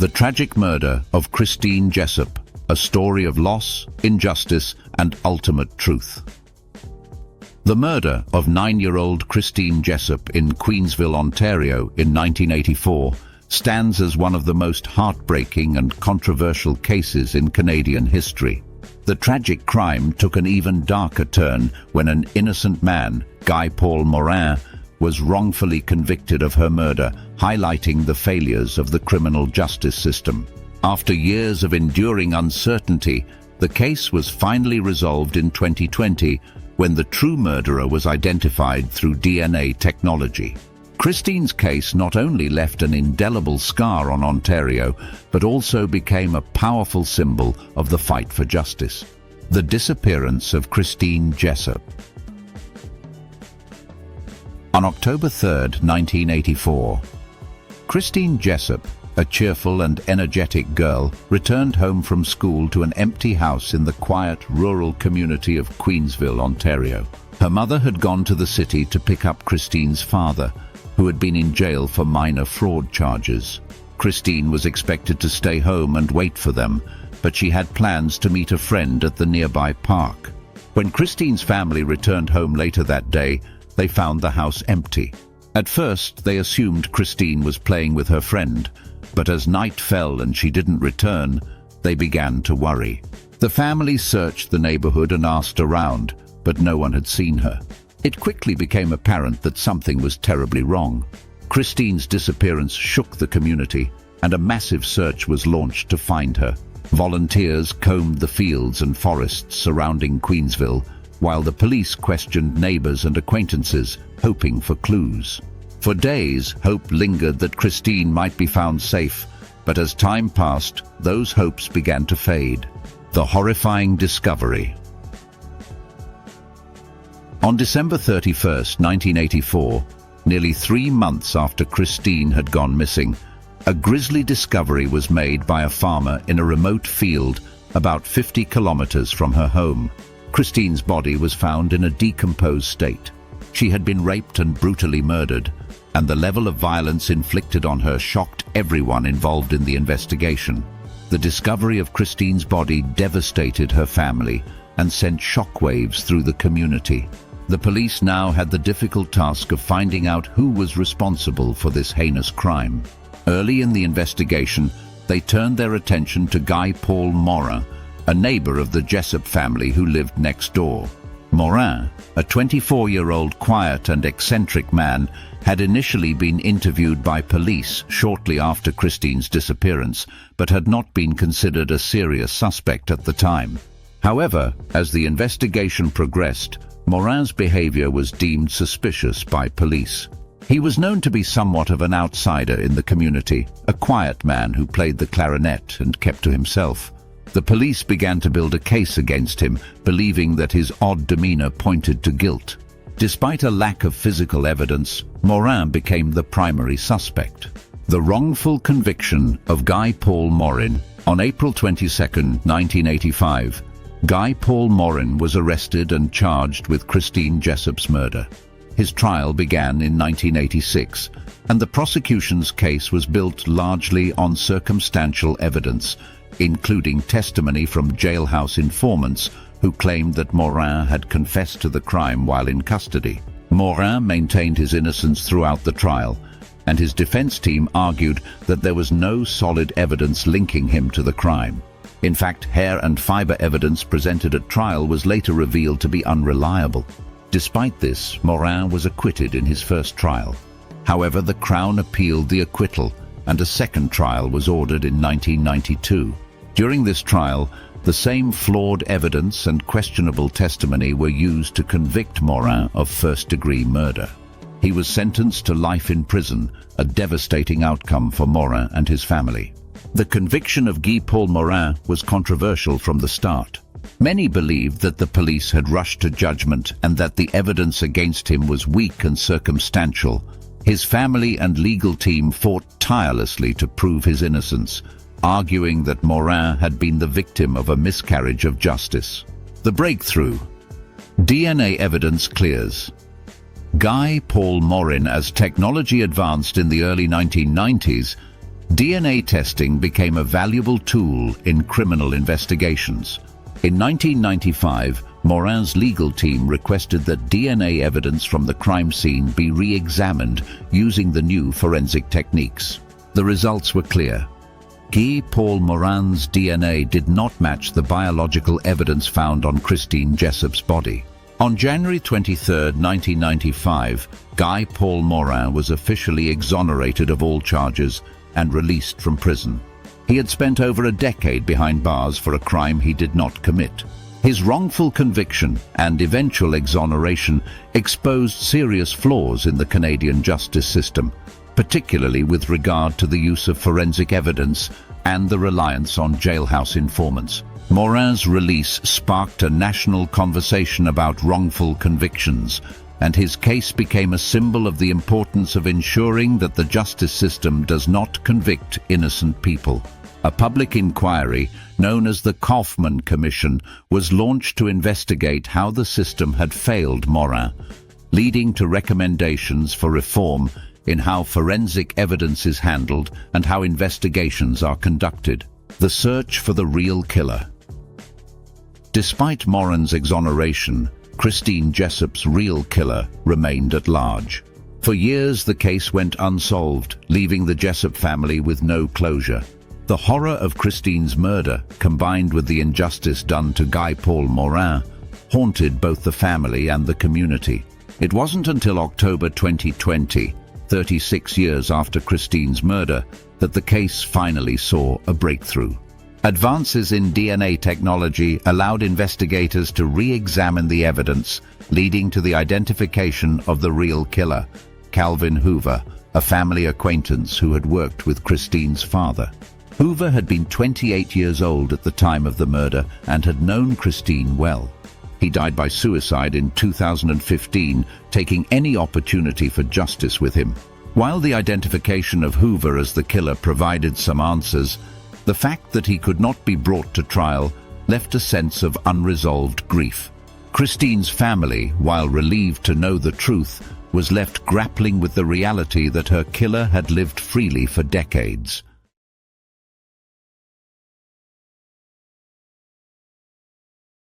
The tragic murder of Christine Jessop, a story of loss, injustice, and ultimate truth. The murder of 9-year-old Christine Jessop in Queensville, Ontario in 1984 stands as one of the most heartbreaking and controversial cases in Canadian history. The tragic crime took an even darker turn when an innocent man, Paul Morin, was wrongfully convicted of her murder, highlighting the failures of the criminal justice system. After years of enduring uncertainty, the case was finally resolved in 2020 when the true murderer was identified through DNA technology. Christine's case not only left an indelible scar on Ontario, but also became a powerful symbol of the fight for justice. The disappearance of Christine Jessop. On October 3, 1984, Christine Jessop, a cheerful and energetic girl, returned home from school to an empty house in the quiet rural community of Queensville, Ontario. Her mother had gone to the city to pick up Christine's father, who had been in jail for minor fraud charges. Christine was expected to stay home and wait for them, but she had plans to meet a friend at the nearby park. When Christine's family returned home later that day, they found the house empty. At first, they assumed Christine was playing with her friend, but as night fell and she didn't return, they began to worry. The family searched the neighborhood and asked around, but no one had seen her. It quickly became apparent that something was terribly wrong. Christine's disappearance shook the community, and a massive search was launched to find her. Volunteers combed the fields and forests surrounding Queensville, while the police questioned neighbors and acquaintances, hoping for clues. For days, hope lingered that Christine might be found safe, but as time passed, those hopes began to fade. The horrifying discovery. On December 31, 1984, nearly 3 months after Christine had gone missing, a grisly discovery was made by a farmer in a remote field about 50 kilometers from her home. Christine's body was found in a decomposed state. She had been raped and brutally murdered, and the level of violence inflicted on her shocked everyone involved in the investigation. The discovery of Christine's body devastated her family and sent shockwaves through the community. The police now had the difficult task of finding out who was responsible for this heinous crime. Early in the investigation, they turned their attention to Paul Morin, a neighbor of the Jessop family who lived next door. Morin, a 24-year-old quiet and eccentric man, had initially been interviewed by police shortly after Christine's disappearance, but had not been considered a serious suspect at the time. However, as the investigation progressed, Morin's behavior was deemed suspicious by police. He was known to be somewhat of an outsider in the community, a quiet man who played the clarinet and kept to himself. The police began to build a case against him, believing that his odd demeanor pointed to guilt. Despite a lack of physical evidence, Morin became the primary suspect. The wrongful conviction of Paul Morin. On April 22, 1985, Paul Morin was arrested and charged with Christine Jessop's murder. His trial began in 1986, and the prosecution's case was built largely on circumstantial evidence, including testimony from jailhouse informants who claimed that Morin had confessed to the crime while in custody. Morin maintained his innocence throughout the trial, and his defense team argued that there was no solid evidence linking him to the crime. In fact, hair and fiber evidence presented at trial was later revealed to be unreliable. Despite this, Morin was acquitted in his first trial. However, the Crown appealed the acquittal, and a second trial was ordered in 1992. During this trial, the same flawed evidence and questionable testimony were used to convict Morin of first-degree murder. He was sentenced to life in prison, a devastating outcome for Morin and his family. The conviction of Paul Morin was controversial from the start. Many believed that the police had rushed to judgment and that the evidence against him was weak and circumstantial. His family and legal team fought tirelessly to prove his innocence, arguing that Morin had been the victim of a miscarriage of justice. The breakthrough. DNA evidence clears. Paul Morin. As technology advanced in the early 1990s, DNA testing became a valuable tool in criminal investigations. In 1995, Morin's legal team requested that DNA evidence from the crime scene be re-examined using the new forensic techniques. The results were clear. Paul Morin's DNA did not match the biological evidence found on Christine Jessop's body. On January 23, 1995, Paul Morin was officially exonerated of all charges and released from prison. He had spent over a decade behind bars for a crime he did not commit. His wrongful conviction and eventual exoneration exposed serious flaws in the Canadian justice system, particularly with regard to the use of forensic evidence and the reliance on jailhouse informants. Morin's release sparked a national conversation about wrongful convictions, and his case became a symbol of the importance of ensuring that the justice system does not convict innocent people. A public inquiry, known as the Kaufman Commission, was launched to investigate how the system had failed Morin, leading to recommendations for reform in how forensic evidence is handled and how investigations are conducted. The search for the real killer. Despite Morin's exoneration, Christine Jessop's real killer remained at large. For years, the case went unsolved, leaving the Jessop family with no closure. The horror of Christine's murder, combined with the injustice done to Paul Morin, haunted both the family and the community. It wasn't until October 2020, 36 years after Christine's murder, that the case finally saw a breakthrough. Advances in DNA technology allowed investigators to re-examine the evidence, leading to the identification of the real killer, Calvin Hoover, a family acquaintance who had worked with Christine's father. Hoover had been 28 years old at the time of the murder and had known Christine well. He died by suicide in 2015, taking any opportunity for justice with him. While the identification of Hoover as the killer provided some answers, the fact that he could not be brought to trial left a sense of unresolved grief. Christine's family, while relieved to know the truth, was left grappling with the reality that her killer had lived freely for decades.